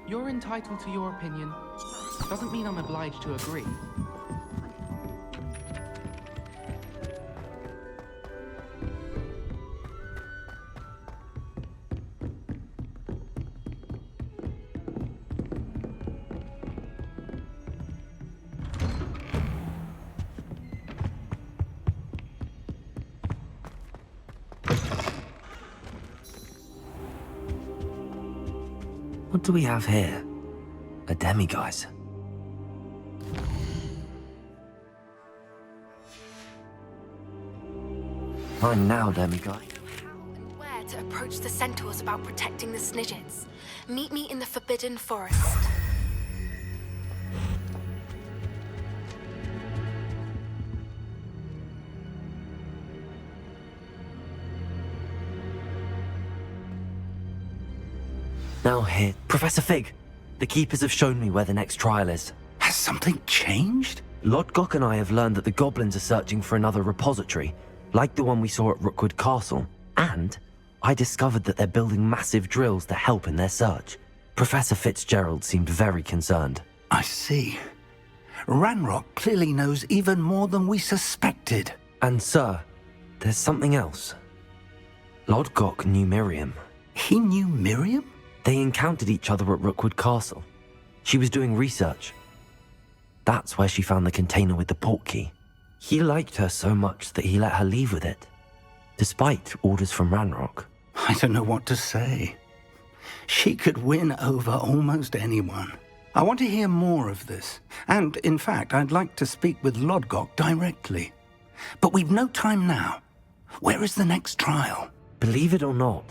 You're entitled to your opinion. Doesn't mean I'm obliged to agree. What do we have here? A demiguise. Fine now, demiguise. How and where to approach the centaurs about protecting the Snidgets. Meet me in the Forbidden Forest. Now here, Professor Fig. The Keepers have shown me where the next trial is. Has something changed? Lodgok and I have learned that the goblins are searching for another repository, like the one we saw at Rookwood Castle. And I discovered that they're building massive drills to help in their search. Professor Fitzgerald seemed very concerned. I see. Ranrock clearly knows even more than we suspected. And sir, there's something else. Lodgok knew Miriam. He knew Miriam? They encountered each other at Rookwood Castle. She was doing research. That's where she found the container with the port key. He liked her so much that he let her leave with it, despite orders from Ranrock. I don't know what to say. She could win over almost anyone. I want to hear more of this. And, in fact, I'd like to speak with Lodgok directly. But we've no time now. Where is the next trial? Believe it or not,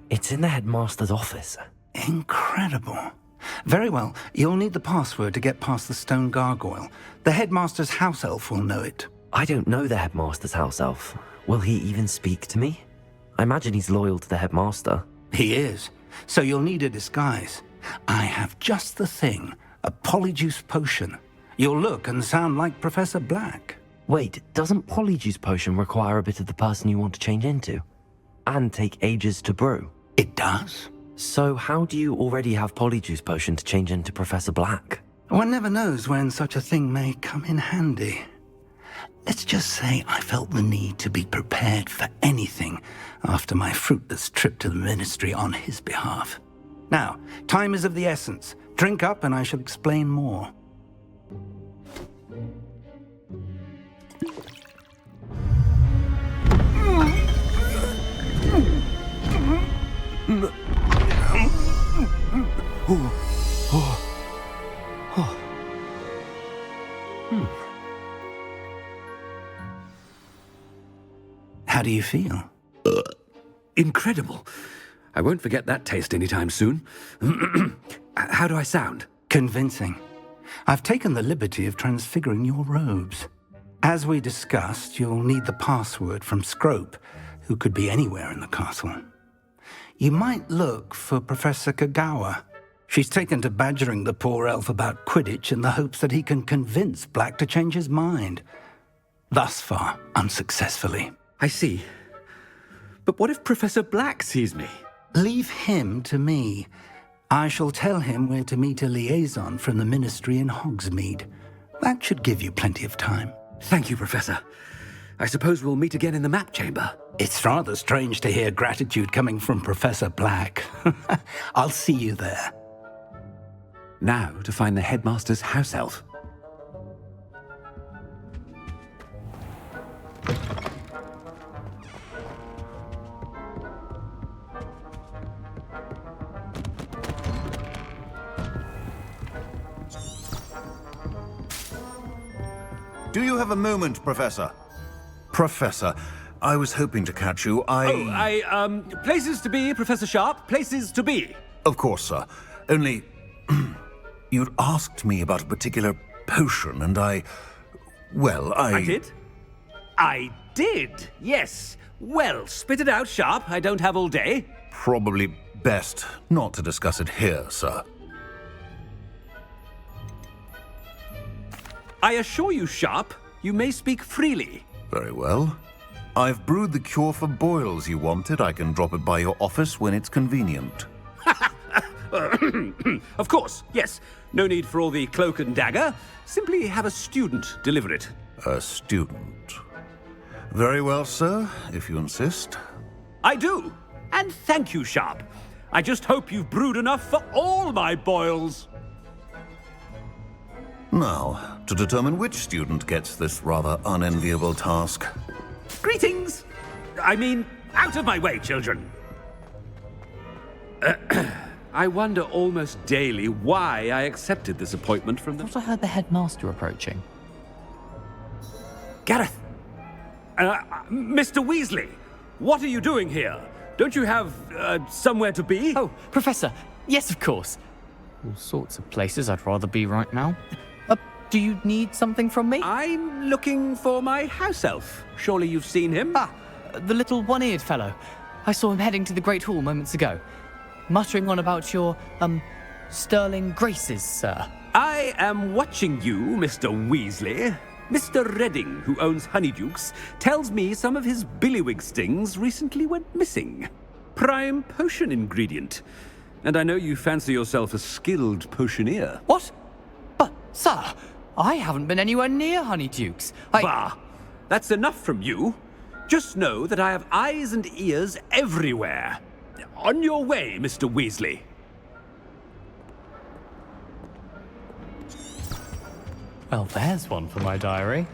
it's in the headmaster's office. Incredible. Very well. You'll need the password to get past the stone gargoyle. The headmaster's house elf will know it. I don't know the headmaster's house elf. Will he even speak to me? I imagine he's loyal to the headmaster. He is. So you'll need a disguise. I have just the thing. A polyjuice potion. You'll look and sound like Professor Black. Wait, doesn't Polyjuice Potion require a bit of the person you want to change into? And take ages to brew? It does. So how do you already have Polyjuice Potion to change into Professor Black? One never knows when such a thing may come in handy. Let's just say I felt the need to be prepared for anything after my fruitless trip to the Ministry on his behalf. Now, time is of the essence. Drink up and I shall explain more. How do you feel? Incredible. I won't forget that taste anytime soon. How do I sound? Convincing. I've taken the liberty of transfiguring your robes. As we discussed, you'll need the password from Scrope, who could be anywhere in the castle. You might look for Professor Kagawa. She's taken to badgering the poor elf about Quidditch in the hopes that he can convince Black to change his mind. Thus far, unsuccessfully. I see. But what if Professor Black sees me? Leave him to me. I shall tell him where to meet a liaison from the Ministry in Hogsmeade. That should give you plenty of time. Thank you, Professor. I suppose we'll meet again in the map chamber. It's rather strange to hear gratitude coming from Professor Black. I'll see you there. Now to find the headmaster's house elf. Do you have a moment, Professor? Professor, I was hoping to catch you. Places to be, Professor Sharp. Places to be. Of course, sir. Only, you'd asked me about a particular potion, and I did? I did, yes. Well, spit it out, Sharp. I don't have all day. Probably best not to discuss it here, sir. I assure you, Sharp, you may speak freely. Very well. I've brewed the cure for boils you wanted. I can drop it by your office when it's convenient. Of course, yes. No need for all the cloak and dagger. Simply have a student deliver it. A student. Very well, sir, if you insist. I do. And thank you, Sharp. I just hope you've brewed enough for all my boils. Now, to determine which student gets this rather unenviable task. Greetings! I mean, out of my way, children. I wonder almost daily why I accepted this appointment from the... I thought I heard the headmaster approaching. Gareth! Mr. Weasley, what are you doing here? Don't you have, somewhere to be? Oh, Professor. Yes, of course. All sorts of places I'd rather be right now. Do you need something from me? I'm looking for my house elf. Surely you've seen him? Ah, the little one-eared fellow. I saw him heading to the Great Hall moments ago, muttering on about your, sterling graces, sir. I am watching you, Mr. Weasley. Mr. Redding, who owns Honeydukes, tells me some of his billywig stings recently went missing. Prime potion ingredient. And I know you fancy yourself a skilled potioneer. What? But, sir, I haven't been anywhere near Honeydukes. Bah! That's enough from you. Just know that I have eyes and ears everywhere. On your way, Mr. Weasley. Well, there's one for my diary.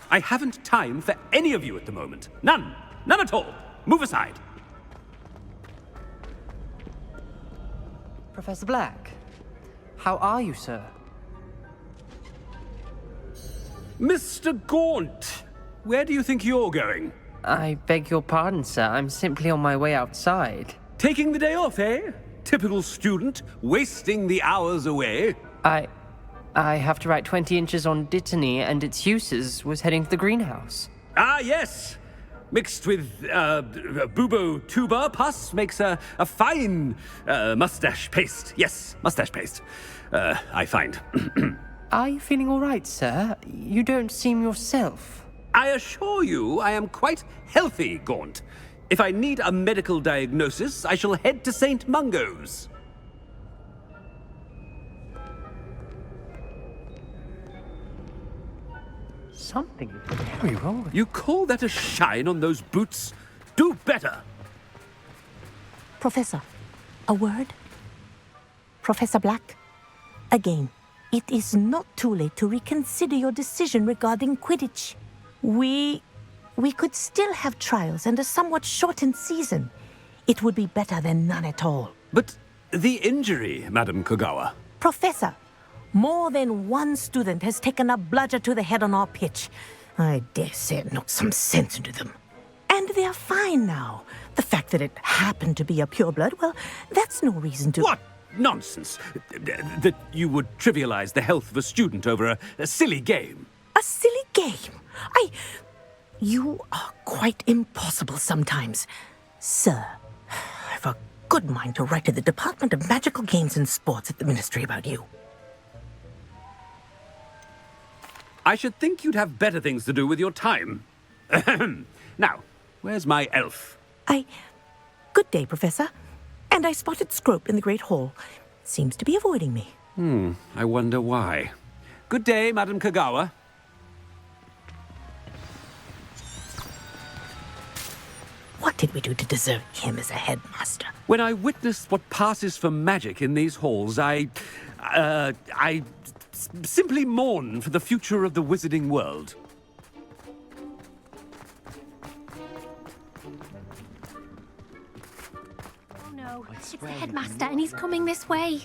I haven't time for any of you at the moment. None. None at all. Move aside. Professor Black, how are you, sir? Mr. Gaunt, where do you think you're going? I beg your pardon, sir. I'm simply on my way outside. Taking the day off, eh? Typical student, wasting the hours away. I have to write 20 inches on Dittany and its uses. Was heading to the greenhouse. Ah, yes. Mixed with bubo tuber pus makes a fine mustache paste. Yes, mustache paste. I find. Are you feeling all right, sir? You don't seem yourself. I assure you I am quite healthy, Gaunt. If I need a medical diagnosis, I shall head to St. Mungo's. Something is very wrong with You call that a shine on those boots? Do better! Professor, a word? Professor Black, again, it is not too late to reconsider your decision regarding Quidditch. We could still have trials and a somewhat shortened season. It would be better than none at all. But the injury, Madam Kogawa. Professor, more than one student has taken a bludger to the head on our pitch. I dare say it knocked some sense into them. And they're fine now. The fact that it happened to be a pureblood, well, that's no reason to... What nonsense! That you would trivialize the health of a student over a silly game. A silly game? You are quite impossible sometimes. Sir, I've a good mind to write to the Department of Magical Games and Sports at the Ministry about you. I should think you'd have better things to do with your time. Now, where's my elf? Good day, Professor. And I spotted Scrope in the Great Hall. Seems to be avoiding me. I wonder why. Good day, Madam Kogawa. What did we do to deserve him as a headmaster? When I witnessed what passes for magic in these halls, I simply mourn for the future of the wizarding world. Oh no, it's the headmaster and he's coming this way.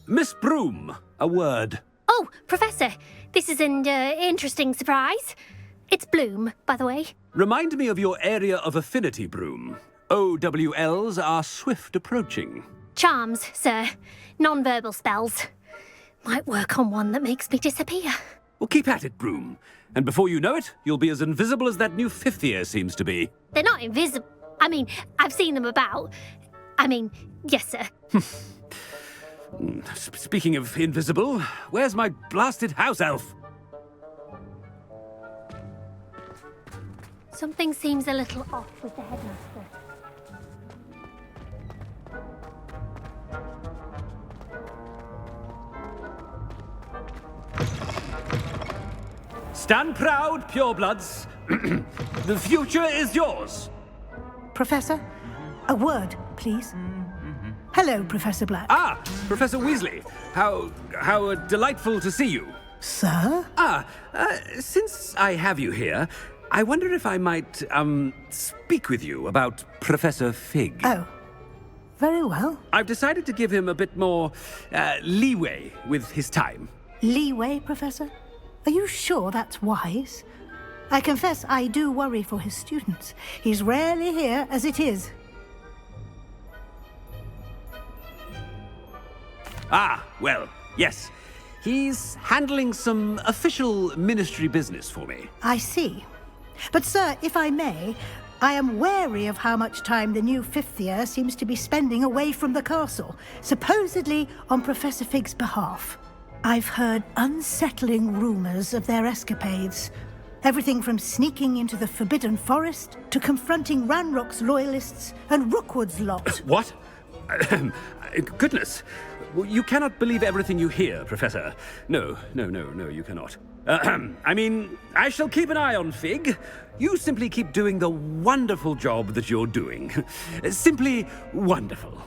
Miss Broom, a word. Oh, Professor, this is an interesting surprise. It's Bloom, by the way. Remind me of your area of affinity, Broom. OWLs are swift approaching. Charms, sir. Non-verbal spells. Might work on one that makes me disappear. Well, keep at it, Broom. And before you know it, you'll be as invisible as that new fifth year seems to be. They're not invisible. I mean, I've seen them about. I mean, yes, sir. Speaking of invisible, where's my blasted house elf? Something seems a little off with the headmaster. Stand proud, purebloods. The future is yours. Professor, a word, please. Hello, Professor Black. Ah, Professor Weasley. How delightful to see you. Sir? Since I have you here, I wonder if I might, speak with you about Professor Fig. Oh, very well. I've decided to give him a bit more, leeway with his time. Leeway, Professor? Are you sure that's wise? I confess I do worry for his students. He's rarely here as it is. Ah, well, yes. He's handling some official ministry business for me. I see. But, sir, if I may, I am wary of how much time the new fifth year seems to be spending away from the castle, supposedly on Professor Fig's behalf. I've heard unsettling rumors of their escapades. Everything from sneaking into the Forbidden Forest to confronting Ranrock's loyalists and Rookwood's lot. What? Goodness. You cannot believe everything you hear, Professor. No, you cannot. I mean, I shall keep an eye on Fig. You simply keep doing the wonderful job that you're doing. Simply wonderful.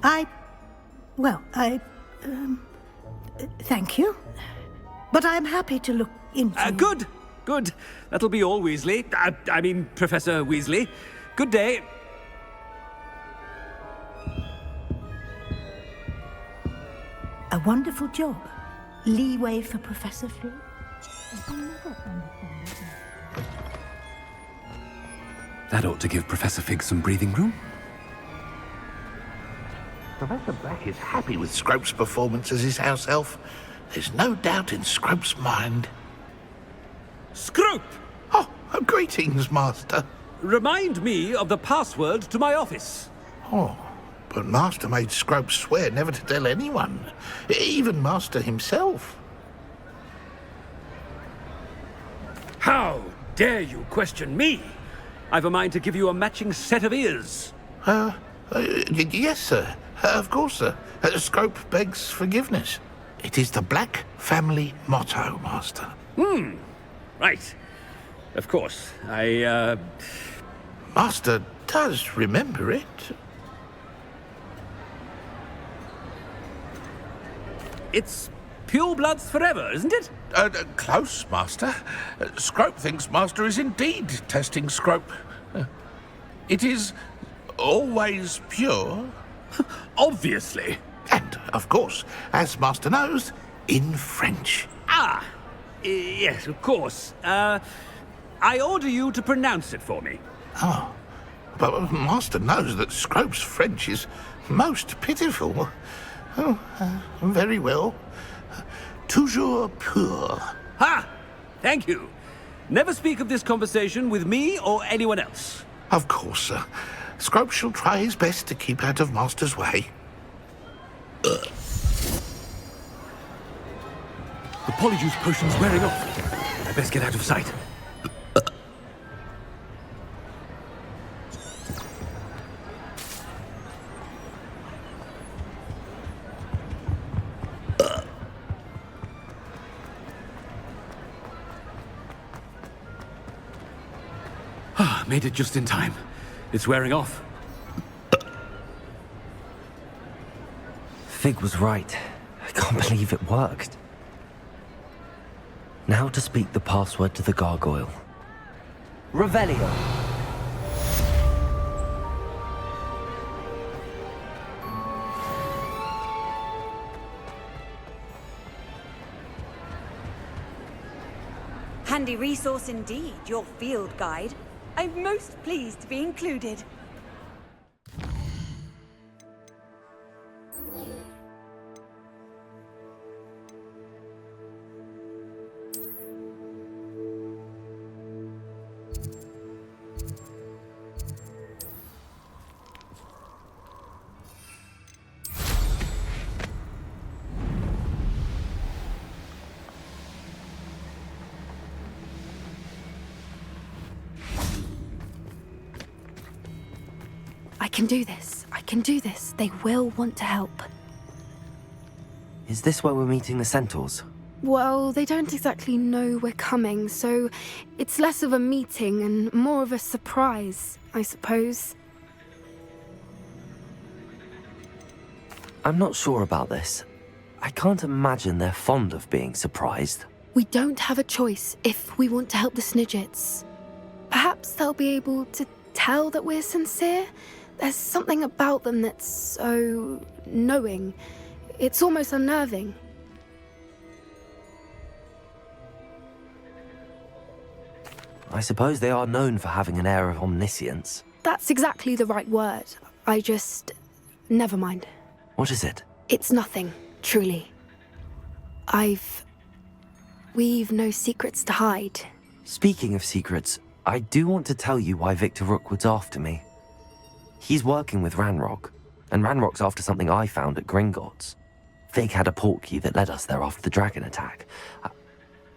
Thank you. But I'm happy to look into... Good. That'll be all, Weasley. I mean, Professor Weasley. Good day. A wonderful job. Leeway for Professor Fig. That ought to give Professor Fig some breathing room. Professor Black is happy with Scrope's performance as his house elf. There's no doubt in Scrope's mind. Scrope! Oh, greetings, Master. Remind me of the password to my office. Oh, but Master made Scrope swear never to tell anyone, even Master himself. How dare you question me? I've a mind to give you a matching set of ears. Yes, sir. Of course, sir. Scrope begs forgiveness. It is the Black family motto, Master. Right. Of course. Master does remember it. It's purebloods forever, isn't it? Close, Master. Scrope thinks Master is indeed testing Scrope. It is always pure. Obviously. And, of course, as Master knows, in French. Yes, of course. I order you to pronounce it for me. Oh, but Master knows that Scrope's French is most pitiful. Oh, very well. Toujours pur. Ha! Thank you. Never speak of this conversation with me or anyone else. Of course, sir. Scrope shall try his best to keep out of Master's way. The polyjuice potion's wearing off. I best get out of sight. Made it just in time. It's wearing off. Fig was right. I can't believe it worked. Now to speak the password to the gargoyle. Revelio. Handy resource indeed, your field guide. I'm most pleased to be included. can do this. I can do this. They will want to help. Is this where we're meeting the centaurs? Well, they don't exactly know we're coming, so it's less of a meeting and more of a surprise, I suppose. I'm not sure about this. I can't imagine they're fond of being surprised. We don't have a choice if we want to help the Snidgets. Perhaps they'll be able to tell that we're sincere. There's something about them that's so knowing. It's almost unnerving. I suppose they are known for having an air of omniscience. That's exactly the right word. Never mind. What is it? It's nothing, truly. We've no secrets to hide. Speaking of secrets, I do want to tell you why Victor Rookwood's after me. He's working with Ranrock, and Ranrock's after something I found at Gringotts. Fig had a portkey that led us there after the dragon attack.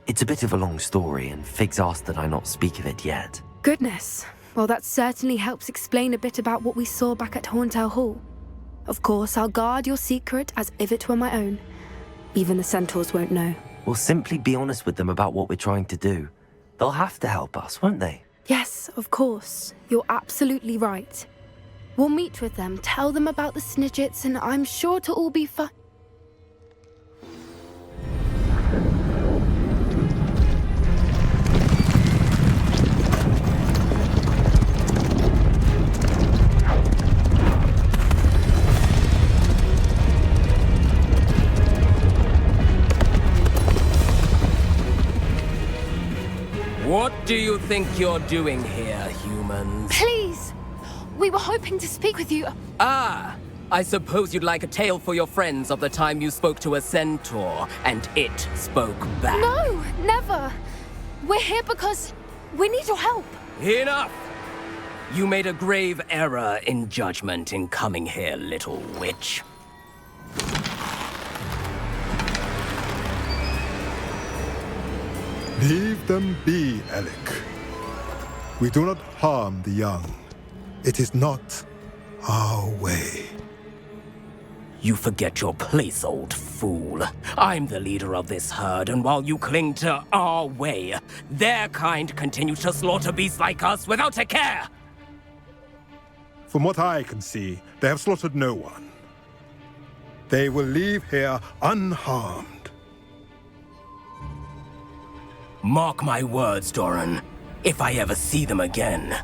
It's a bit of a long story, and Fig's asked that I not speak of it yet. Goodness. Well, that certainly helps explain a bit about what we saw back at Horntail Hall. Of course, I'll guard your secret as if it were my own. Even the centaurs won't know. We'll simply be honest with them about what we're trying to do. They'll have to help us, won't they? Yes, of course. You're absolutely right. We'll meet with them, tell them about the Snidgets, and I'm sure it'll all be fine. What do you think you're doing here, humans? Please! We were hoping to speak with you. Ah! I suppose you'd like a tale for your friends of the time you spoke to a centaur, and it spoke back. No, never! We're here because we need your help. Enough! You made a grave error in judgment in coming here, little witch. Leave them be, Alec. We do not harm the young. It is not our way. You forget your place, old fool. I'm the leader of this herd, and while you cling to our way, their kind continue to slaughter beasts like us without a care! From what I can see, they have slaughtered no one. They will leave here unharmed. Mark my words, Doran. If I ever see them again,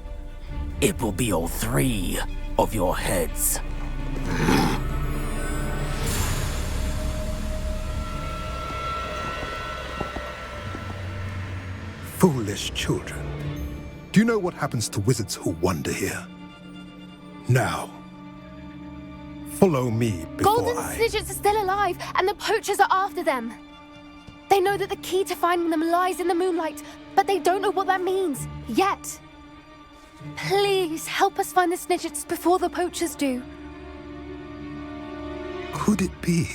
it will be all 3 of your heads. Foolish children. Do you know what happens to wizards who wander here? Now, follow me before Golden Snidgets are still alive, and the poachers are after them. They know that the key to finding them lies in the moonlight, but they don't know what that means, yet. Please, help us find the Snidgets before the poachers do. Could it be?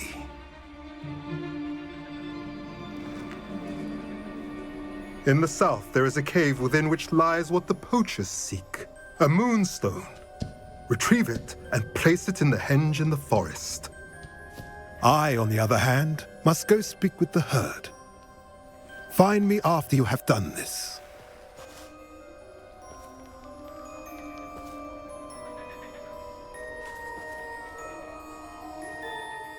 In the south, there is a cave within which lies what the poachers seek. A moonstone. Retrieve it and place it in the henge in the forest. I, on the other hand, must go speak with the herd. Find me after you have done this.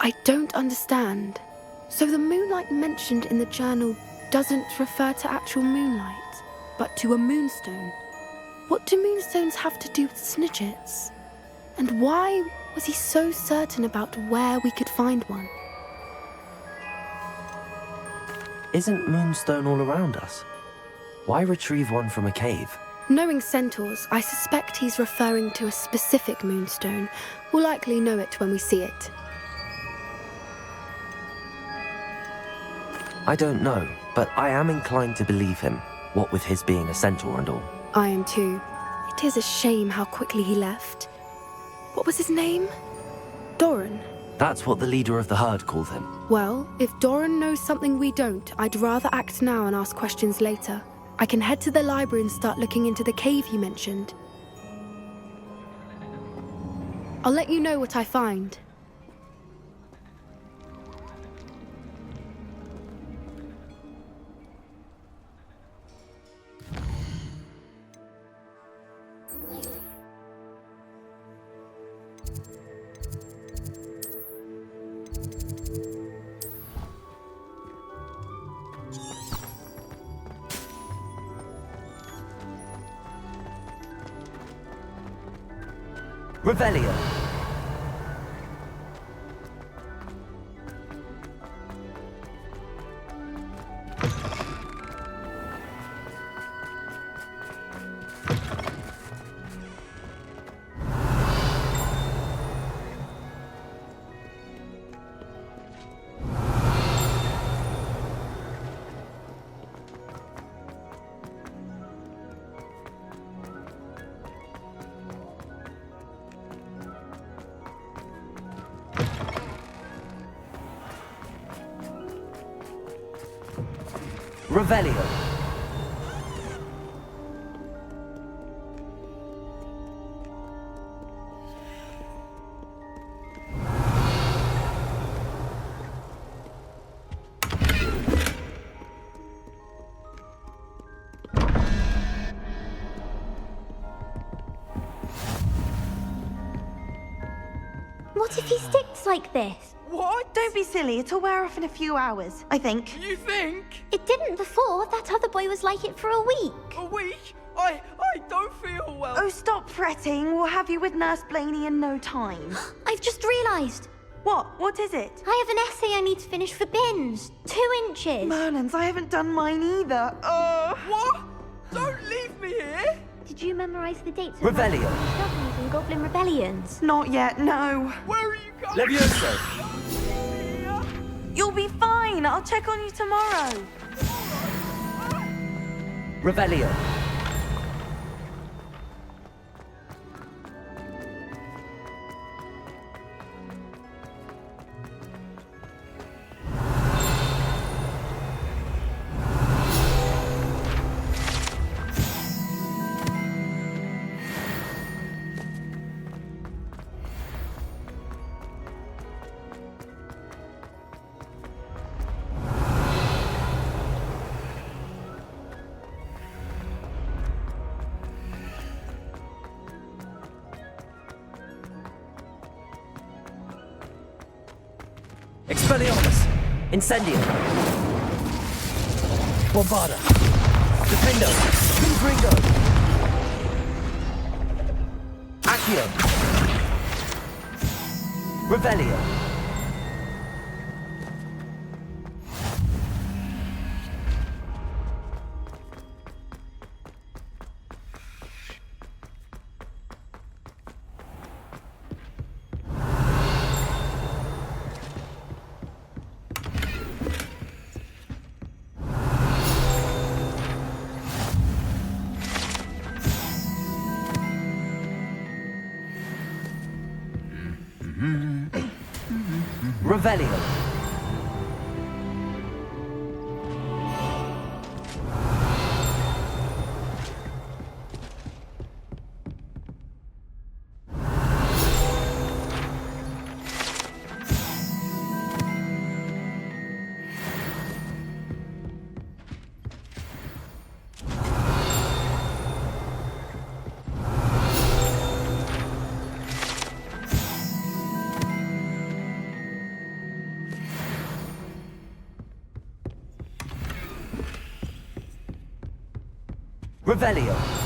I don't understand. So the moonlight mentioned in the journal doesn't refer to actual moonlight, but to a moonstone. What do moonstones have to do with Snidgets? And why was he so certain about where we could find one? Isn't Moonstone all around us? Why retrieve one from a cave? Knowing centaurs, I suspect he's referring to a specific moonstone. We'll likely know it when we see it. I don't know, but I am inclined to believe him, what with his being a centaur and all. I am too. It is a shame how quickly he left. What was his name? Doran. That's what the leader of the herd called him. Well, if Doran knows something we don't, I'd rather act now and ask questions later. I can head to the library and start looking into the cave you mentioned. I'll let you know what I find. Revelio. Revelio. What if he sticks like this? What? Don't be silly. It'll wear off in a few hours, I think. You think? It didn't before. That other boy was like it for a week. A week? I don't feel well. Oh, stop fretting. We'll have you with Nurse Blaney in no time. I've just realised. What? What is it? I have an essay I need to finish for bins. 2 inches. Merlins, I haven't done mine either. What? Don't leave me here. Did you memorise the dates of Revelio. discoveries and Goblin rebellions? Not yet, no. Where are you going? Levioso. You'll be fine. I'll check on you tomorrow. Revelio. Expelliarmus! Incendio! Bombarda! Defendo! Confringo! Accio! Revelio! Revelio. Revelio.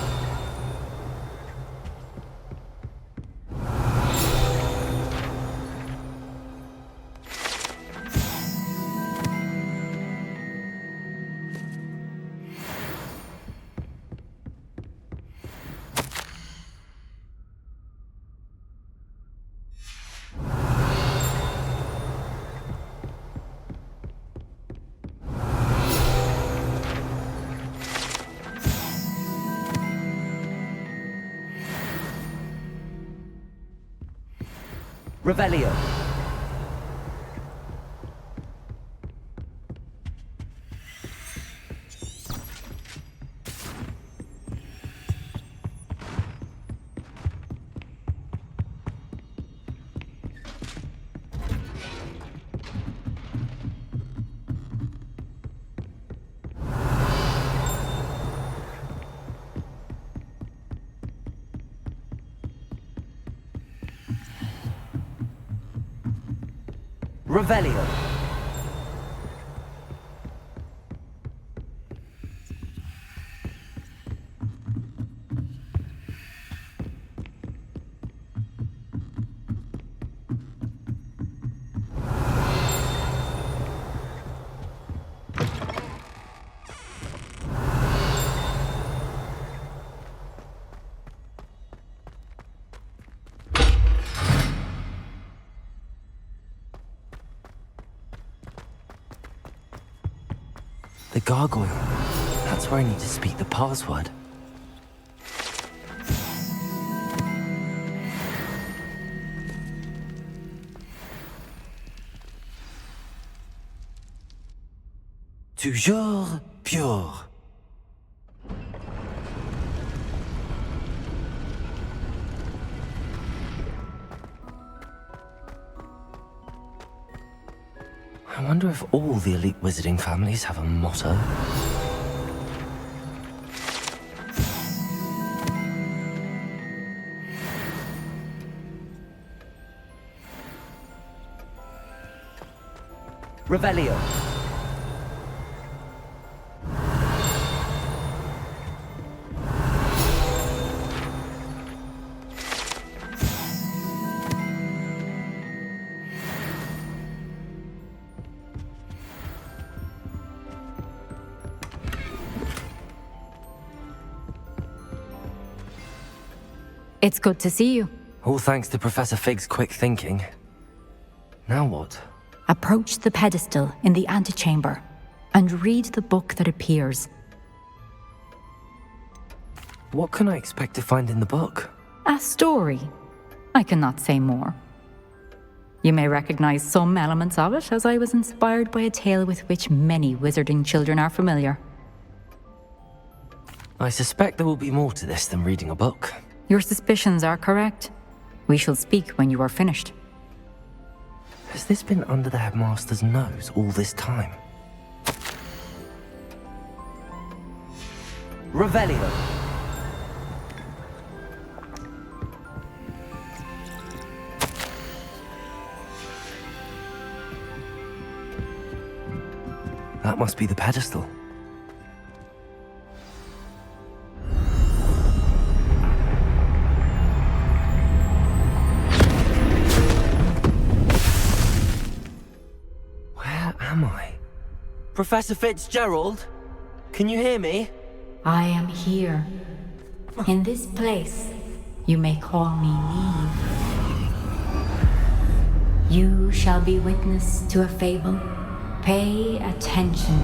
Revelio. Revelio. The gargoyle. That's where I need to speak the password. Toujours pure. I wonder if all the elite wizarding families have a motto. Revelio. It's good to see you. All thanks to Professor Fig's quick thinking. Now what? Approach the pedestal in the antechamber and read the book that appears. What can I expect to find in the book? A story. I cannot say more. You may recognize some elements of it, as I was inspired by a tale with which many wizarding children are familiar. I suspect there will be more to this than reading a book. Your suspicions are correct. We shall speak when you are finished. Has this been under the headmaster's nose all this time? Revelio. That must be the pedestal. Where am I? Professor Fitzgerald? Can you hear me? I am here. In this place, you may call me Neve. You shall be witness to a fable. Pay attention.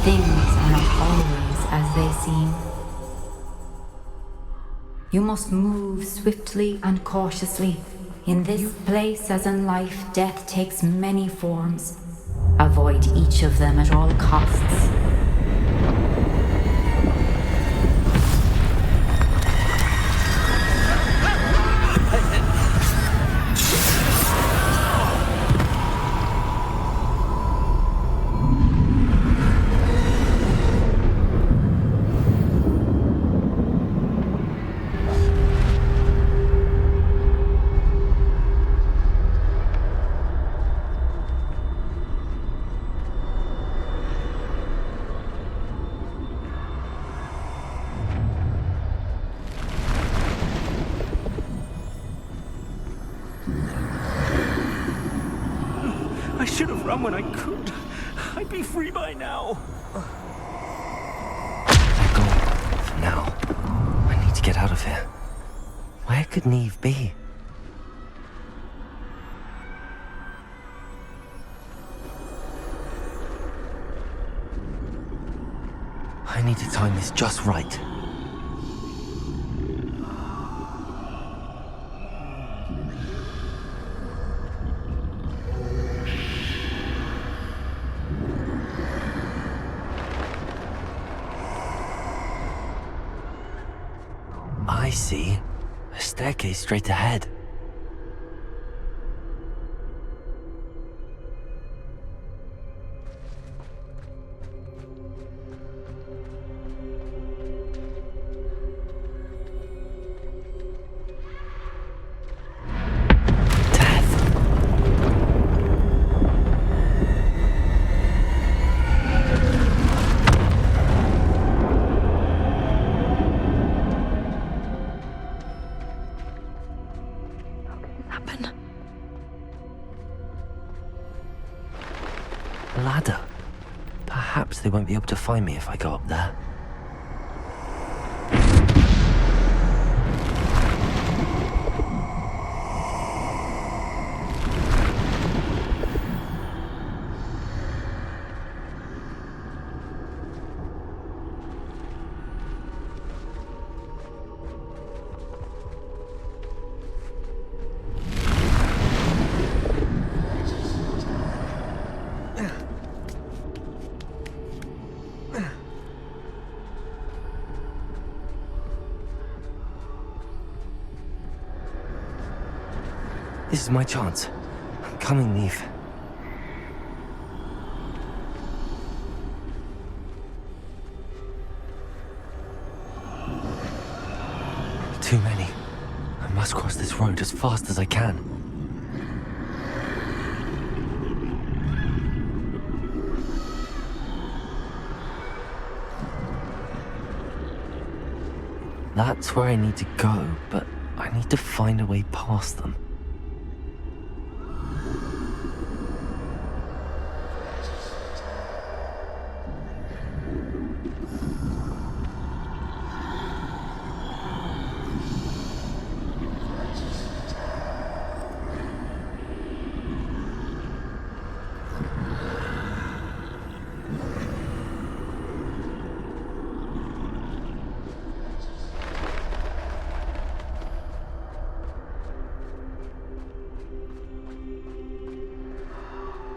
Things are not always as they seem. You must move swiftly and cautiously. In this place, as in life, death takes many forms. Avoid each of them at all costs. I should have run when I could. I'd be free by now. They're gone. For now. I need to get out of here. Where could Neve be? I need to time this just right. I see. A staircase straight ahead. won't be able to find me if I go up there. This is my chance. Come and leave. Too many. I must cross this road as fast as I can. That's where I need to go, but I need to find a way past them.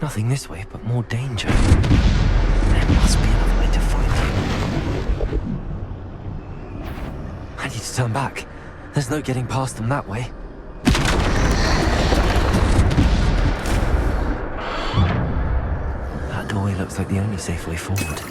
Nothing this way, but more danger. There must be another way to find you. I need to turn back. There's no getting past them that way. That doorway looks like the only safe way forward.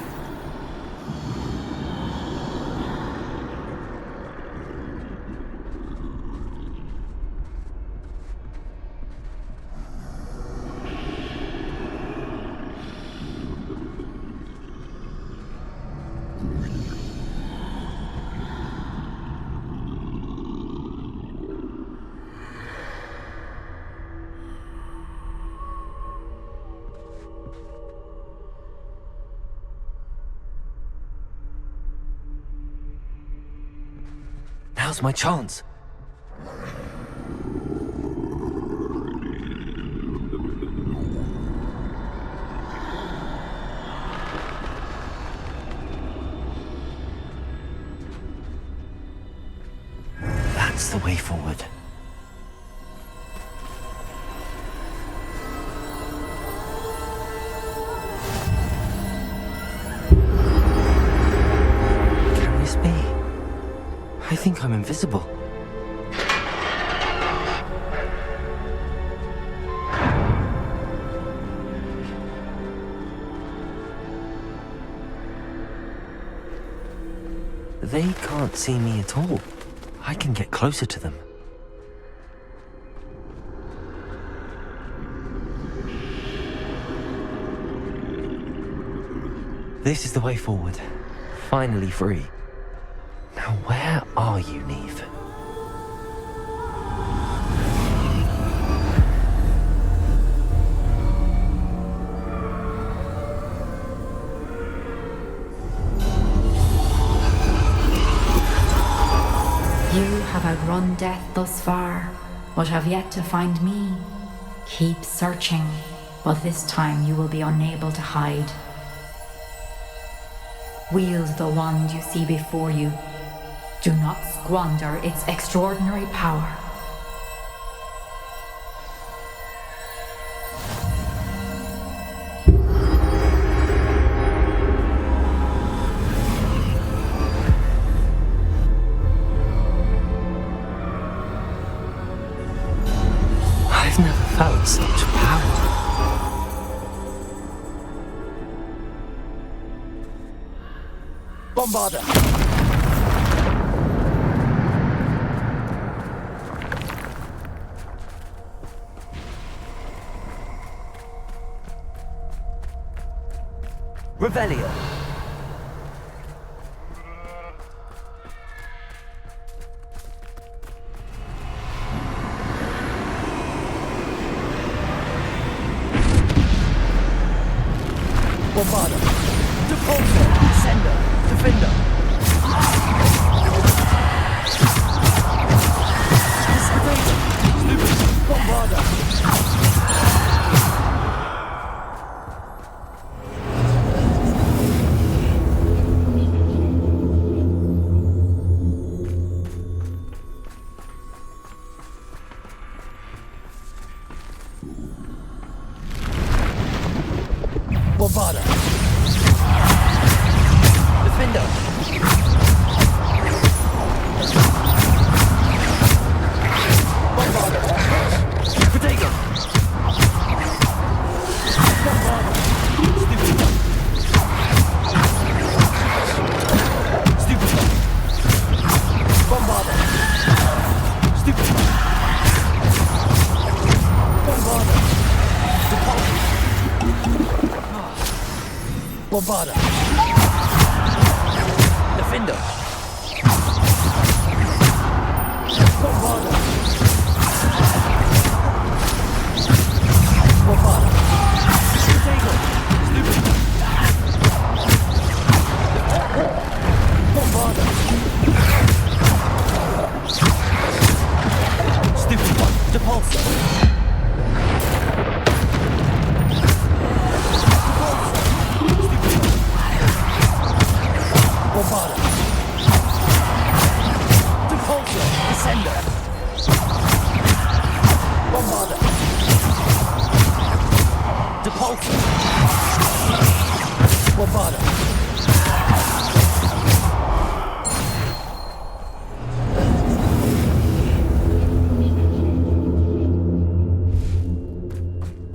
Now's my chance. That's the way forward. Can this be? I think I'm invisible. They can't see me at all. I can get closer to them. This is the way forward. Finally free. Now where are you, Neve? You have outrun death thus far, but have yet to find me. Keep searching, but this time you will be unable to hide. Wield the wand you see before you. Do not squander its extraordinary power. I've never felt such power. Bombarder! Revelio. Bombarder! Default! Defender! Bombarder! Potato! Bombarder! Stupid one! Stupid one! Bombarder! Stupid one! Bombarder! Bombarder! Defender! Bombarder! Bombarder! Potato! Stupid! Bombarder! Stupid one! Depulsor! Bombarder! Depulsor! Descender! Bombarder! Depulsor! Bombarder!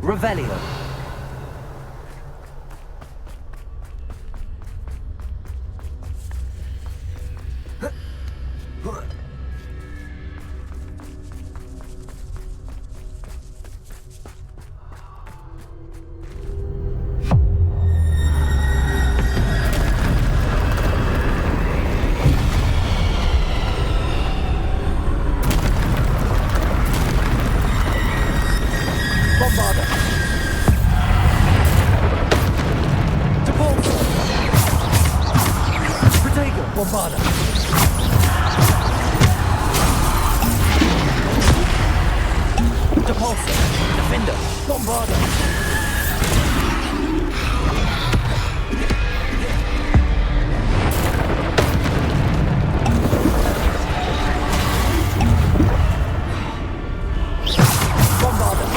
Revelio! Bombarder! Depulsor! Protego! Bombarder! Depulsor! Defender! Bombarder! Bombarder!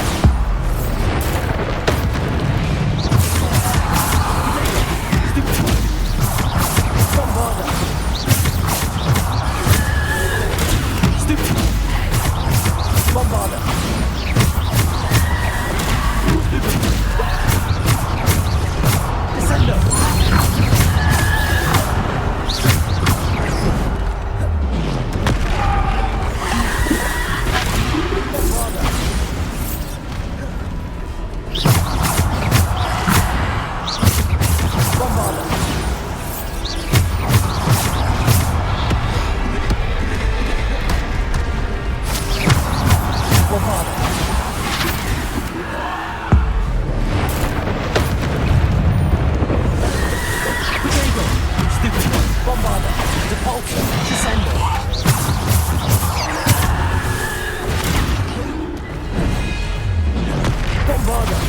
Bombarder! Stupid! Bombarder! Stupid! Descender! Bombarder! Bombarder! Bombarder! Potato! Stupid one! Bombarder! Depulsor! Descender! Bombarder!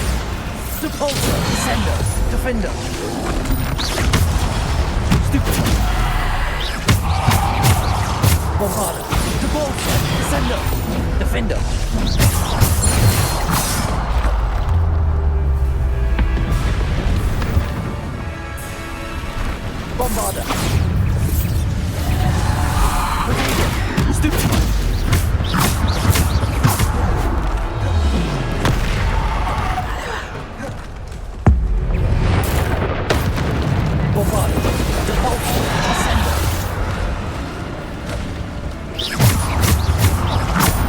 Depulsor! Descender! Defender! Stupid one! Bombarder! Depulsor! Descender! Defender! Bombarder! Potato! Stupid one! Bombarder! Depulsor! Descender!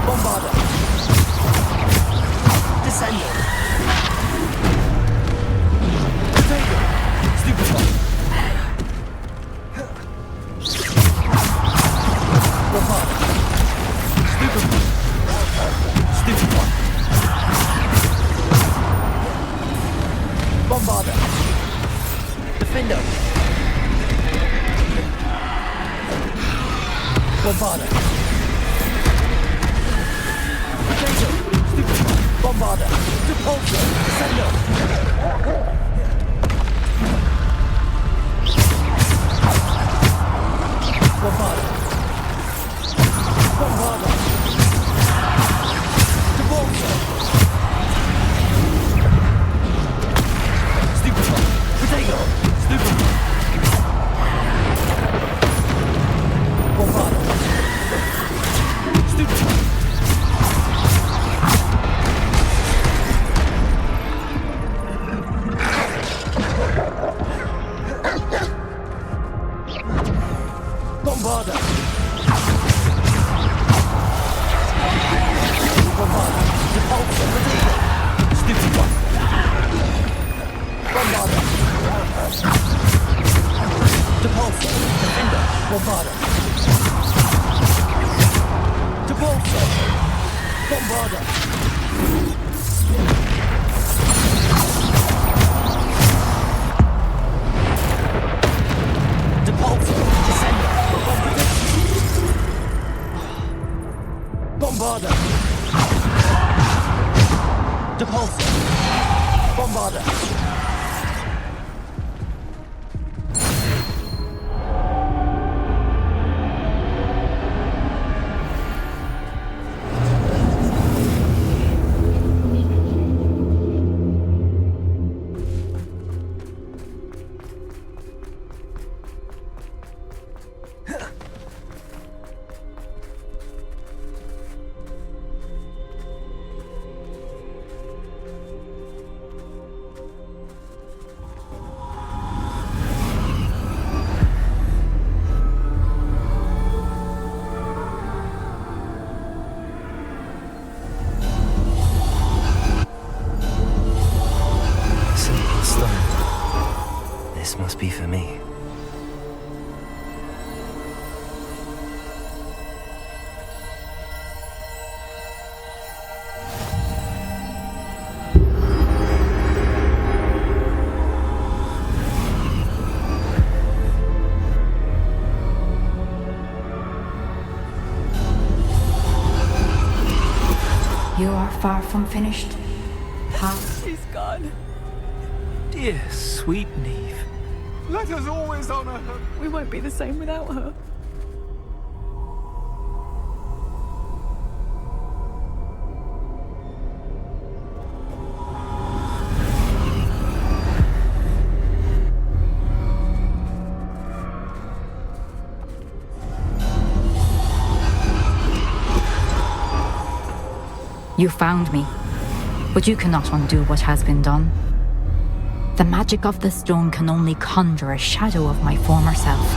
Bombarder! Descender! Potato! Stupid one! Bombarder! Stupid one! Stupid one! Bombarder! Defender! Bombarder! Potato! Stupid one! Bombarder! Depulsor! Descender! Bombarder! Bombarder! Depulsor! Stupid one! Potato! Stupid one! Bombarder! Bombarder! Repulsor! Predictor! Stupid one! Bombarder! Depulsor! Defender! Bombarder! Depulsor! Bombarder! Depulsor! Descender! Bombarder! Depulsor! Bombarder! This must be for me. You are far from finished. Pass. She's gone. Dear, sweet Neve. Let us always honor her. We won't be the same without her. You found me, but you cannot undo what has been done. The magic of the stone can only conjure a shadow of my former self.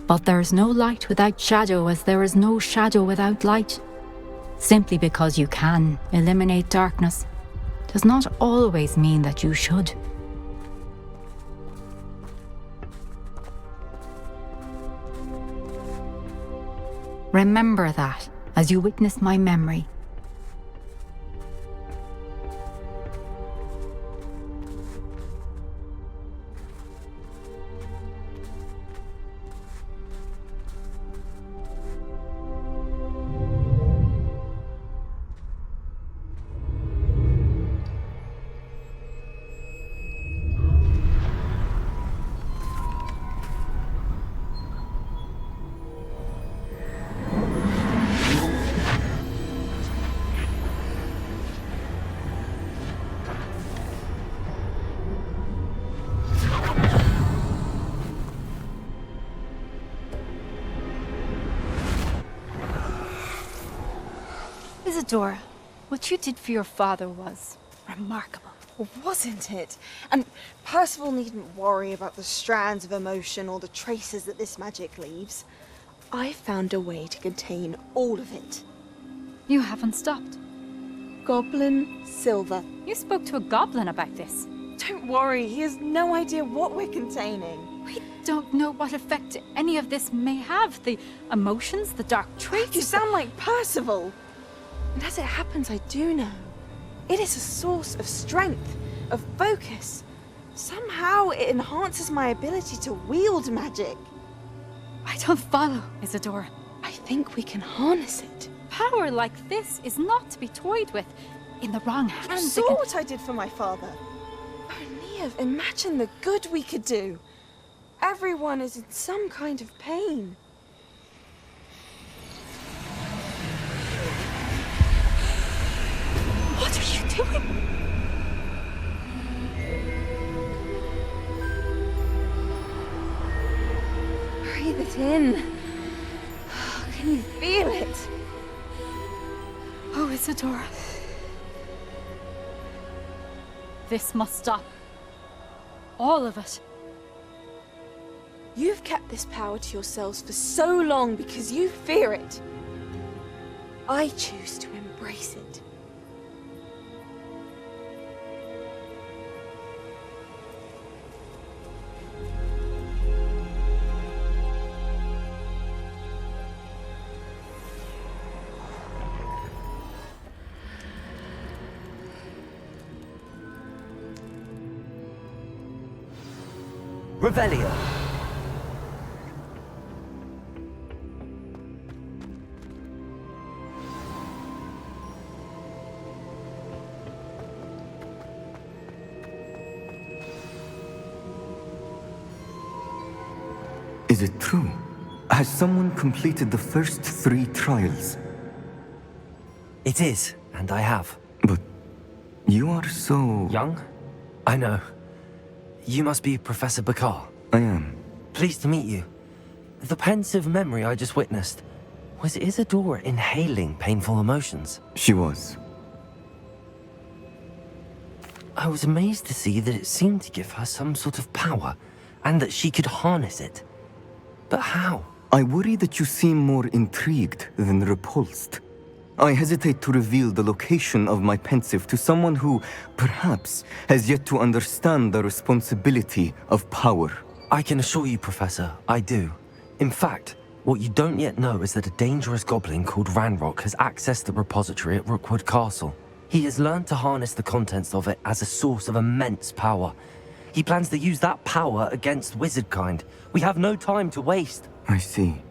But there is no light without shadow, as there is no shadow without light. Simply because you can eliminate darkness does not always mean that you should. Remember that as you witness my memory. Isadora, what you did for your father was remarkable. Well, wasn't it? And Percival needn't worry about the strands of emotion or the traces that this magic leaves. I found a way to contain all of it. You haven't stopped. Goblin Silver. You spoke to a goblin about this. Don't worry, he has no idea what we're containing. We don't know what effect any of this may have. The emotions, the dark traits. You sound like Percival. And as it happens, I do know. It is a source of strength, of focus. Somehow it enhances my ability to wield magic. I don't follow, Isadora. I think we can harness it. Power like this is not to be toyed with. In the wrong hands, You saw what I did for my father. Oh, Neve, imagine the good we could do. Everyone is in some kind of pain. What are you doing? Breathe it in. Can you feel it? Oh, Isadora. This must stop. All of it. You've kept this power to yourselves for so long because you fear it. I choose to embrace it. Revelio. Is it true? Has someone completed the first 3 trials? It is, and I have. But you are so... young? I know. You must be Professor Bakar. I am. Pleased to meet you. The pensive memory I just witnessed, was Isadora inhaling painful emotions? She was. I was amazed to see that it seemed to give her some sort of power, and that she could harness it. But how? I worry that you seem more intrigued than repulsed. I hesitate to reveal the location of my pensive to someone who, perhaps, has yet to understand the responsibility of power. I can assure you, Professor, I do. In fact, what you don't yet know is that a dangerous goblin called Ranrock has accessed the repository at Rookwood Castle. He has learned to harness the contents of it as a source of immense power. He plans to use that power against wizardkind. We have no time to waste. I see.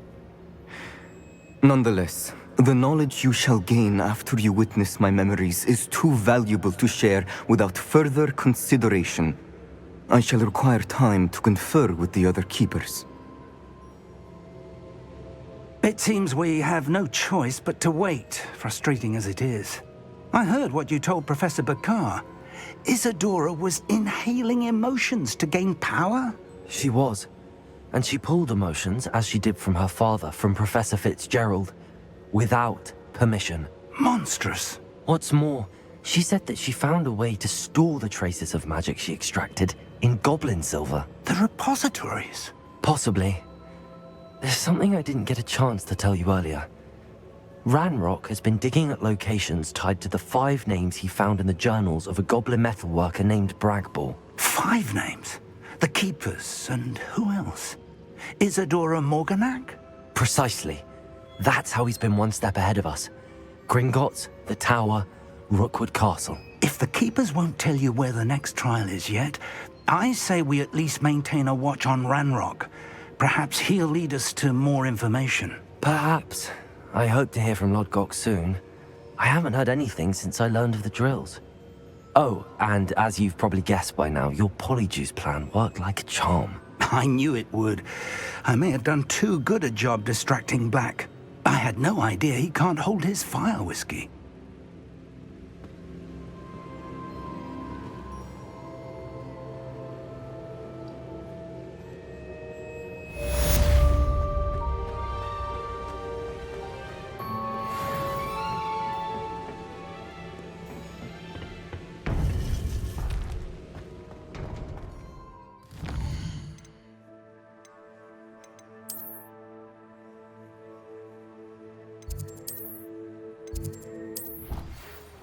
Nonetheless, the knowledge you shall gain after you witness my memories is too valuable to share without further consideration. I shall require time to confer with the other keepers. It seems we have no choice but to wait, frustrating as it is. I heard what you told Professor Bakar. Isadora was inhaling emotions to gain power? She was. And she pulled emotions, as she did from her father, from Professor Fitzgerald, without permission. Monstrous. What's more, she said that she found a way to store the traces of magic she extracted in goblin silver. The repositories? Possibly. There's something I didn't get a chance to tell you earlier. Ranrock has been digging at locations tied to the 5 names he found in the journals of a goblin metalworker named Bragball. 5 names? The Keepers, and who else? Isadora Morganac? Precisely. That's how he's been one step ahead of us. Gringotts, the Tower, Rookwood Castle. If the Keepers won't tell you where the next trial is yet, I say we at least maintain a watch on Ranrock. Perhaps he'll lead us to more information. Perhaps. I hope to hear from Lodgok soon. I haven't heard anything since I learned of the drills. Oh, and as you've probably guessed by now, your polyjuice plan worked like a charm. I knew it would. I may have done too good a job distracting Black. I had no idea he can't hold his fire whiskey.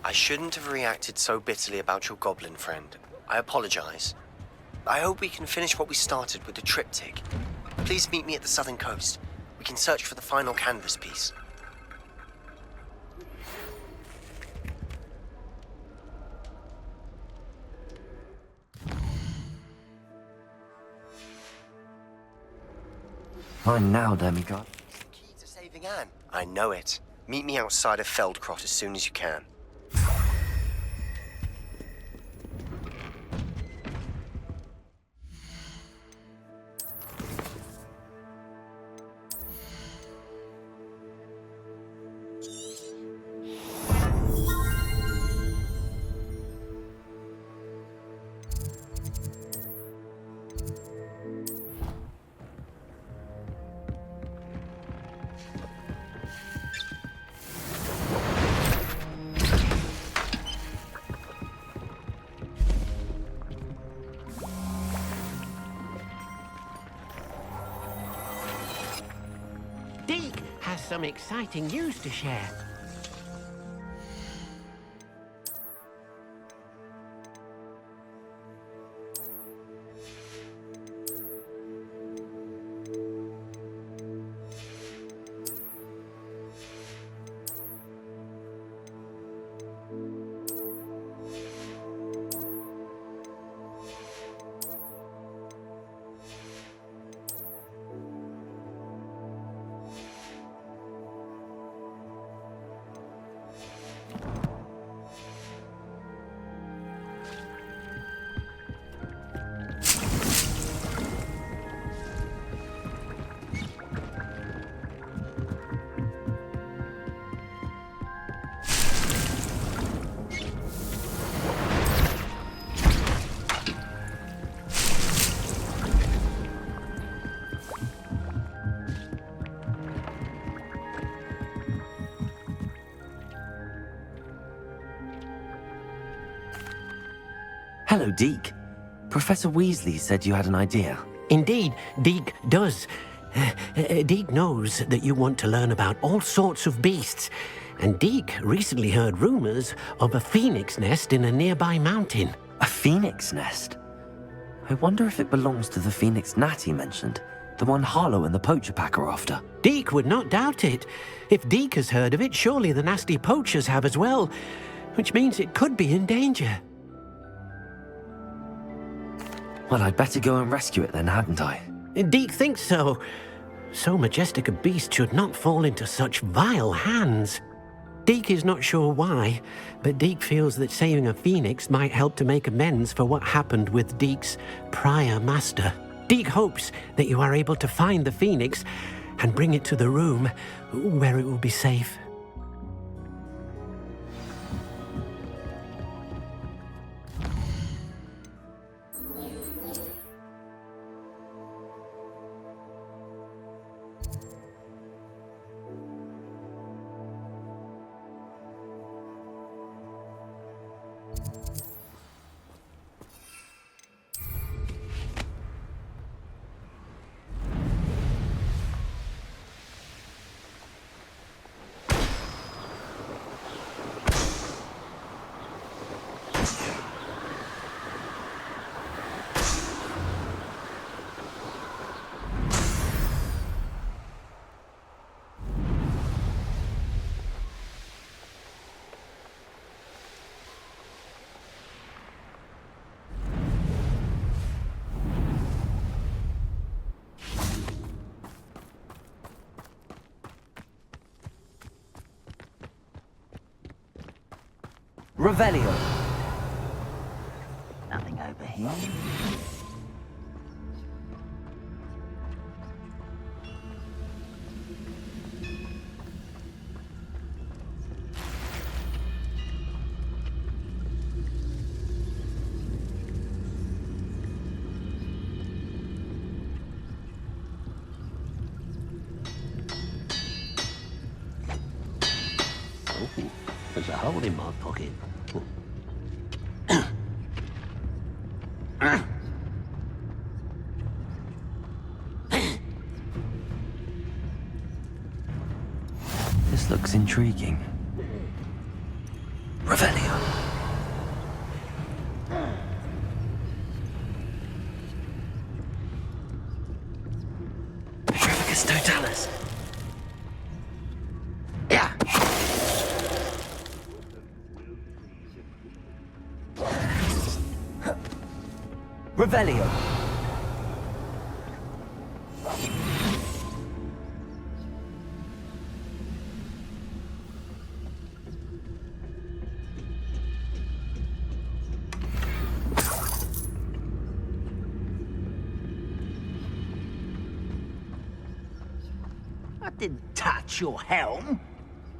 I shouldn't have reacted so bitterly about your goblin friend. I apologize. I hope we can finish what we started with the triptych. Please meet me at the southern coast. We can search for the final canvas piece. Fine now, demigod. The key to saving Anne. I know it. Meet me outside of Feldcrot as soon as you can. us some exciting news to share. Hello, Deke. Professor Weasley said you had an idea. Indeed, Deke does. Deke knows that you want to learn about all sorts of beasts, and Deke recently heard rumors of a phoenix nest in a nearby mountain. A phoenix nest? I wonder if it belongs to the phoenix gnat he mentioned, the one Harlow and the poacher pack are after. Deke would not doubt it. If Deke has heard of it, surely the nasty poachers have as well, which means it could be in danger. Well, I'd better go and rescue it then, hadn't I? Deke thinks so. So majestic a beast should not fall into such vile hands. Deke is not sure why, but Deke feels that saving a phoenix might help to make amends for what happened with Deke's prior master. Deke hopes that you are able to find the phoenix and bring it to the room where it will be safe. Revelio. Nothing over here. Oh, there's a hole in my pocket. This looks intriguing. Revelio. Petrificus totalis. Yeah. Revelio. I didn't touch your helm.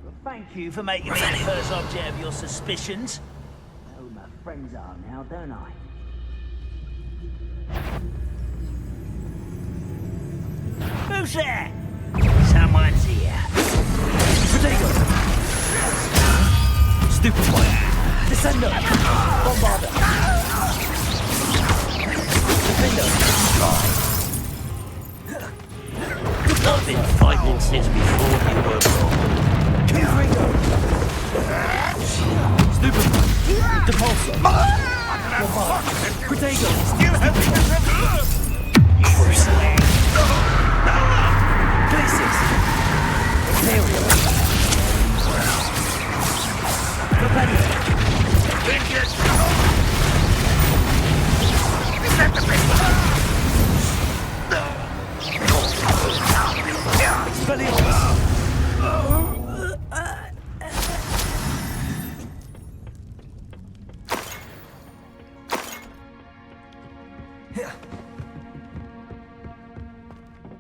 Well, thank you for making me the first object of your suspicions. I know who my friends are now, don't I? Who's there? Someone's here. Potato! Stupefier! Descender! Bombarder! Defender! I've been fighting since before you were born. Stupid. Depulso. Protego. Corsair. Places. Imperial. Propellant.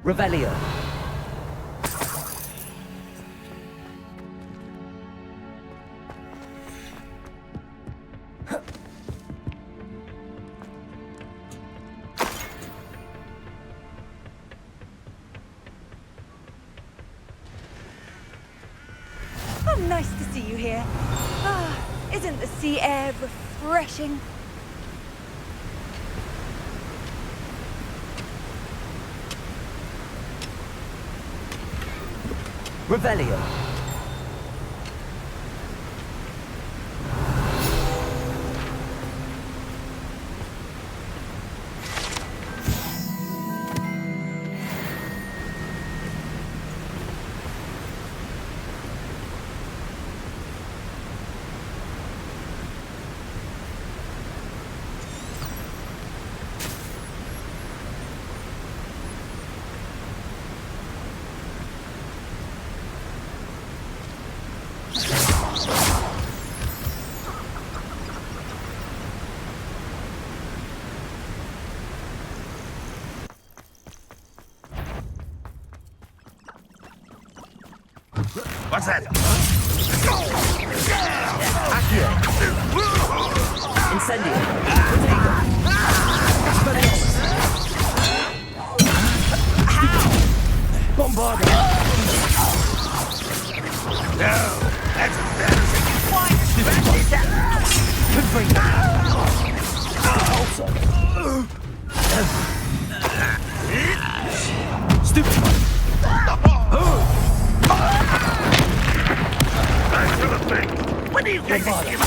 Revelio. Oh, nice to see you here. Ah, isn't the sea air refreshing? Revelio. What's that? Accio. Incendio. Bombardo. No, that's embarrassing. Stupid. When are you going to give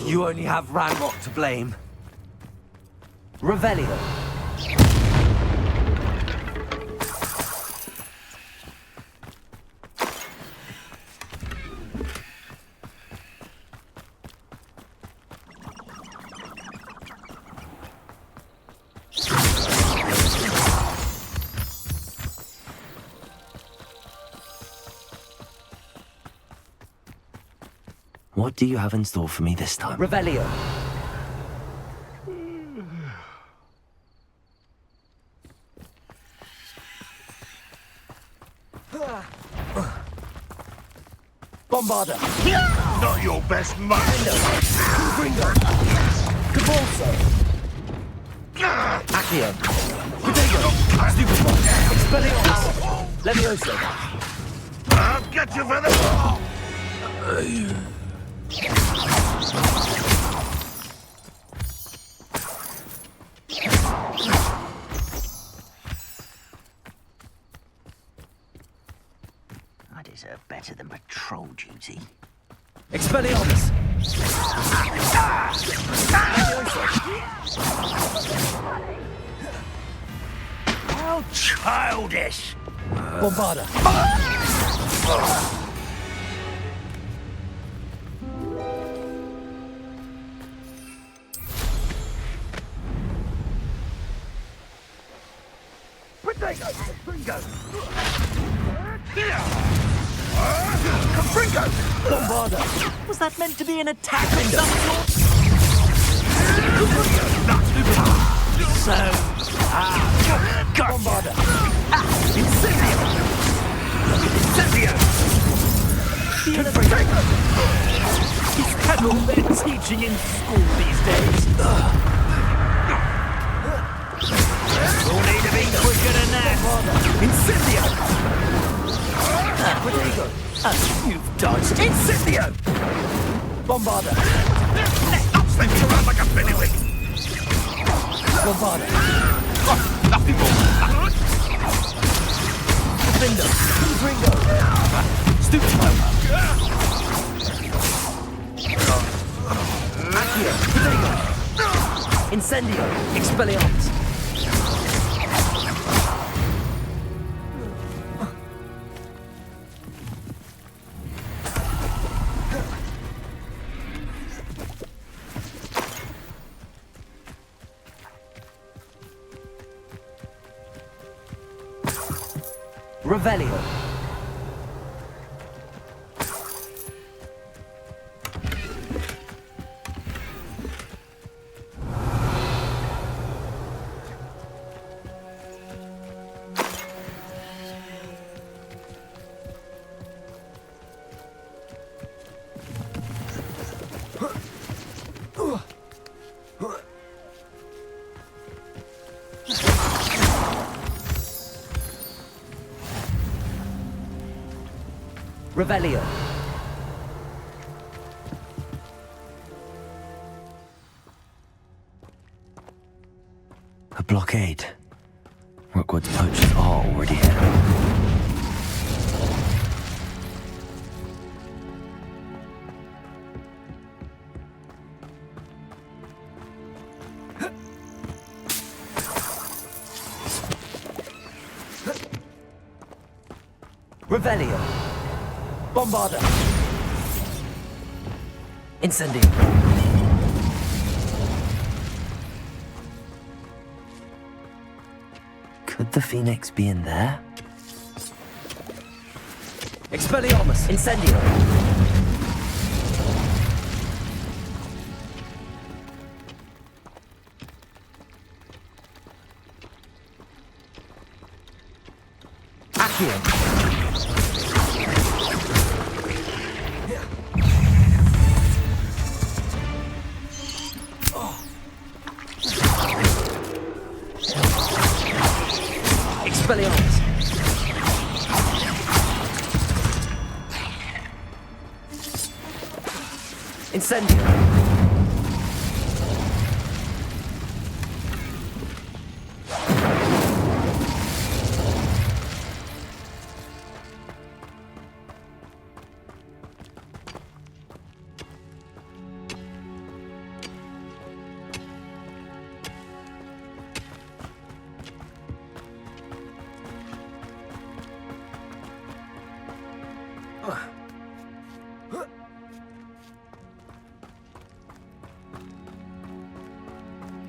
You only have Ranrock to blame. Revelio. What do you have in store for me this time? Revelio. Bombarda. Not your best mate. Gringo. GeForce. Accio. Protego. Stupid one. Expelliarmus. Levioso. I'll get you for the... I deserve better than patrol duty. Expelliarmus. How childish! Bombarda. Bombarda. Was that meant to be an attack of some sort? So, Bombarda. Incendio! Is that all they're teaching in school these days? You'll need to be quicker than that. Incendio! Protego. You've dodged Incendio! Bombarda. Stop slinking around like a bellywig! Bombarda. Nothing more. Defender. Ringo. Stupid Smoker. Accio. Potato. Incendio. Expelliarmus. Revelio. Revelio. A blockade. Rookwood's poachers are already here. Revelio. Bombarda. Incendio. Could the Phoenix be in there? Expelliarmus. Incendio. Accio. Expelliarmus. Incendio.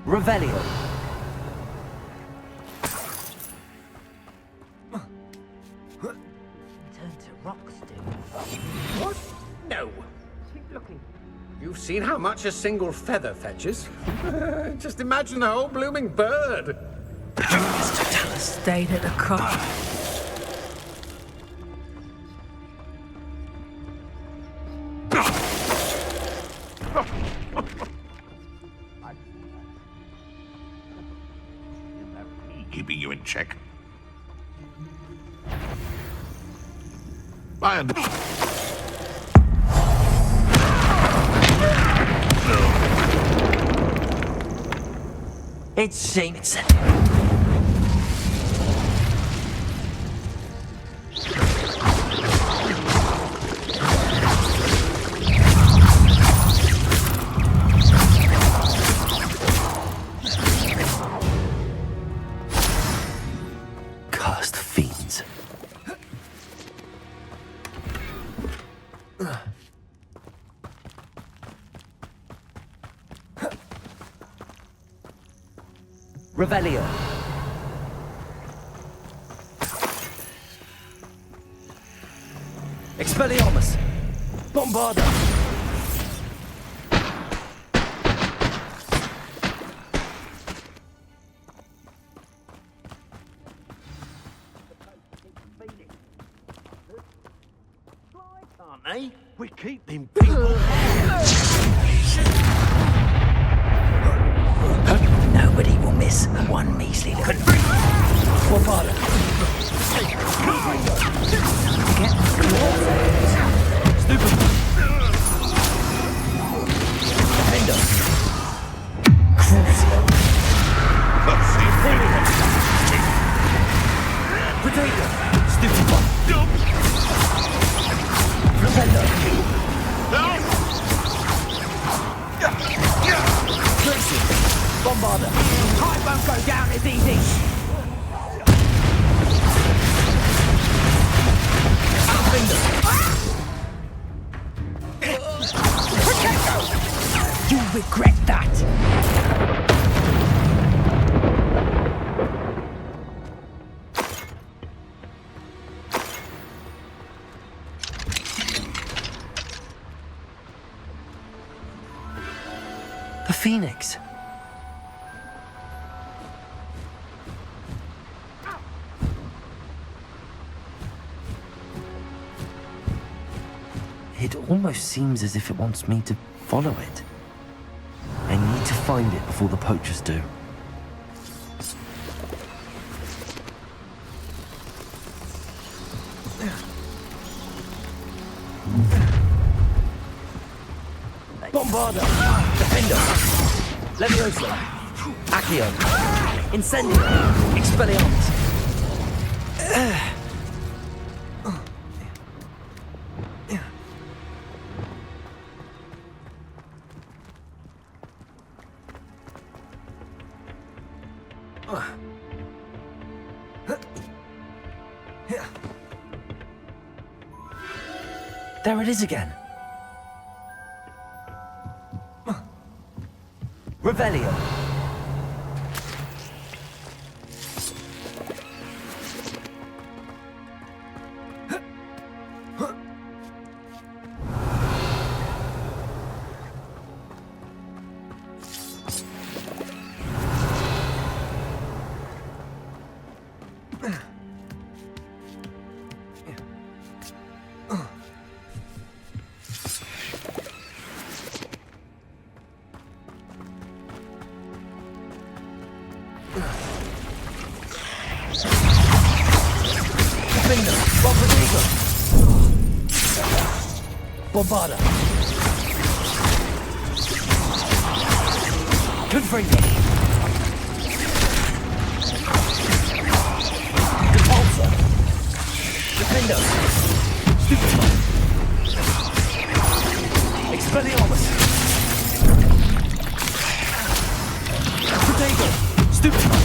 Revelio. Turn to rock still. What? No. Keep looking. You've seen how much a single feather fetches. Just imagine the whole blooming bird. Mr. Teller stayed at the car. Keeping you in check. It's Shane Incendio. Cursed fiends. Revelio. Expelliarmus. Bombarda. Aren't they? We're keeping people. Nobody will miss one measly little Bombarda. Stupid. Defender. Crucio. Defender! Bombarder! I won't go down as easy! You regret that! The Phoenix. It almost seems as if it wants me to follow it. I need to find it before the poachers do. Bombarder! Defender! Leviosa! Accio! Incendio! Expelliarmus! There it is again. Revelio. Bombarder. Confringo. Repulsor. Defendo. Stupefy. Expelliarmus. Protego. Stupefy.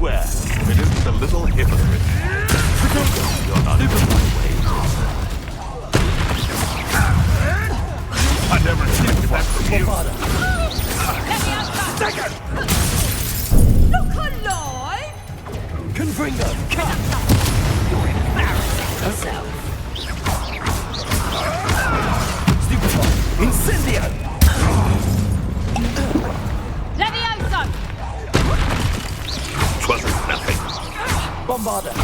Well, it isn't a little hypocrite. You're not even my way. I never expected that from you. Second! Look alive! Confringo, cut! You're embarrassing yourself. Stupefy, incendio! Levioso! Wasn't nothing. Bombarder.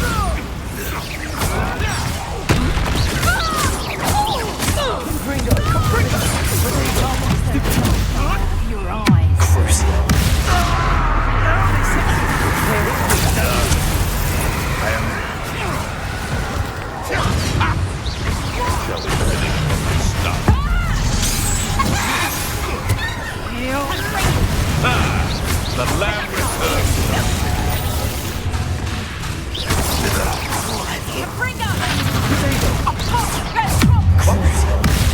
Confringo. Your eyes. Crucial. Shall we finish what we start? The lamb returns.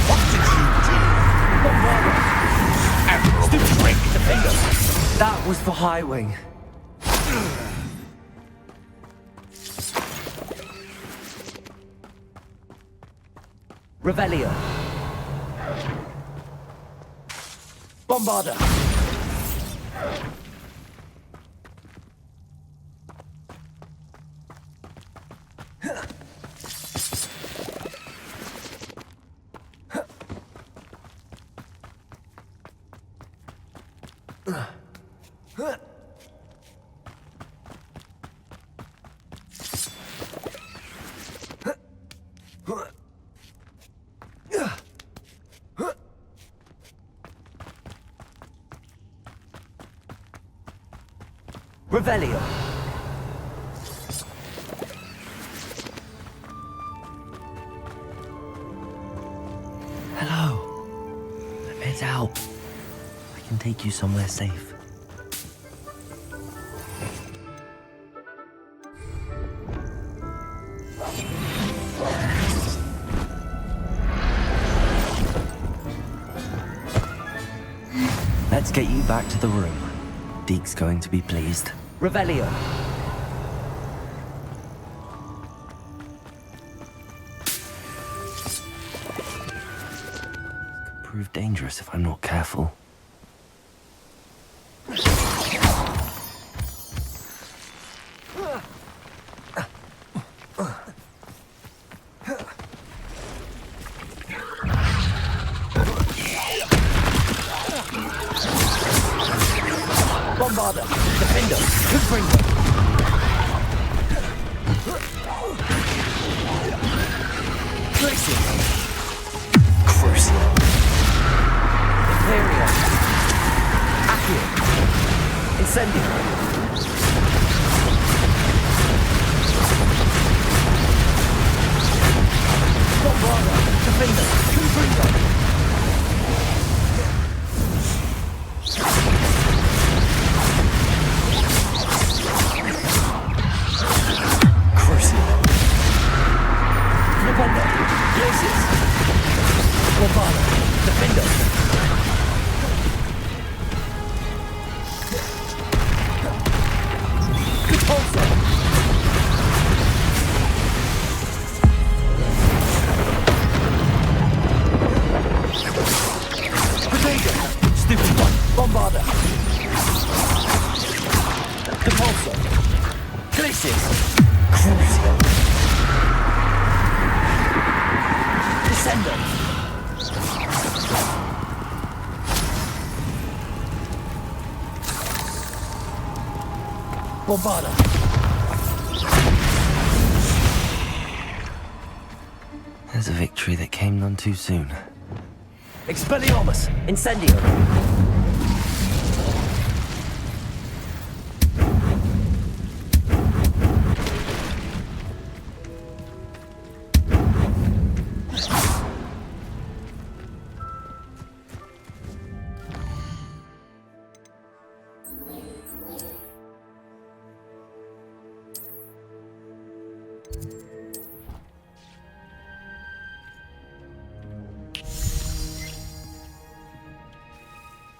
What did you do? Admirable trick, Defender. That was for High Wing. Revelio. Bombarder. Revelio. Hello. It's out. I can take you somewhere safe. Let's get you back to the room. Deke's going to be pleased. Revelio. Could prove dangerous if I'm not careful. Bombarder! Defender! Confringo! Glacier! Crucial! Imperial! Accio! Incendio! Bombarder! Defender! Confringo! Bombarder. There's a victory that came none too soon. Expelliarmus! Incendio!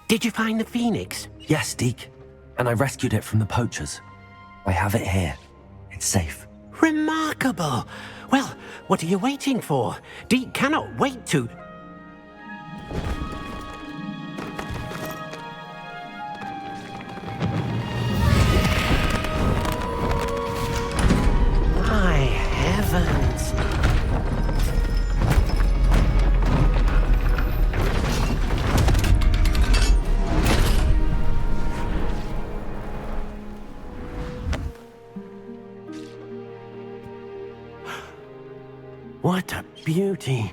Did you find the Phoenix? Yes, Deke. And I rescued it from the poachers. I have it here. It's safe. Remarkable! Well, what are you waiting for? Deke cannot wait to... My heavens! What a beauty!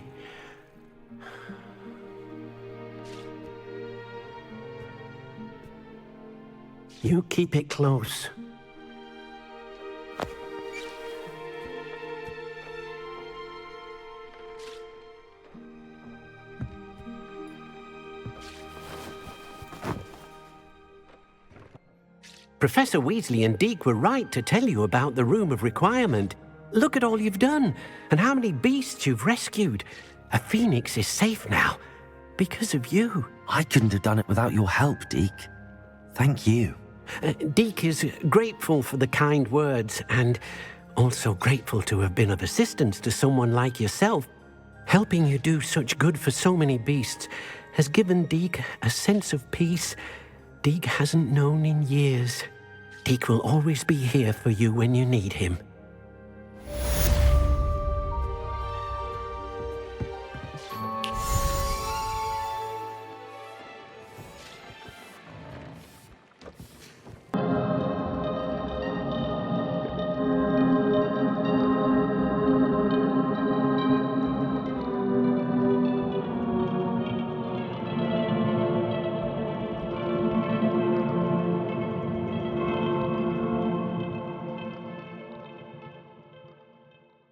You keep it close. Professor Weasley and Deke were right to tell you about the Room of Requirement. Look at all you've done, and how many beasts you've rescued. A phoenix is safe now, because of you. I couldn't have done it without your help, Deke. Thank you. Deke is grateful for the kind words, and also grateful to have been of assistance to someone like yourself. Helping you do such good for so many beasts has given Deke a sense of peace Deke hasn't known in years. Deke will always be here for you when you need him.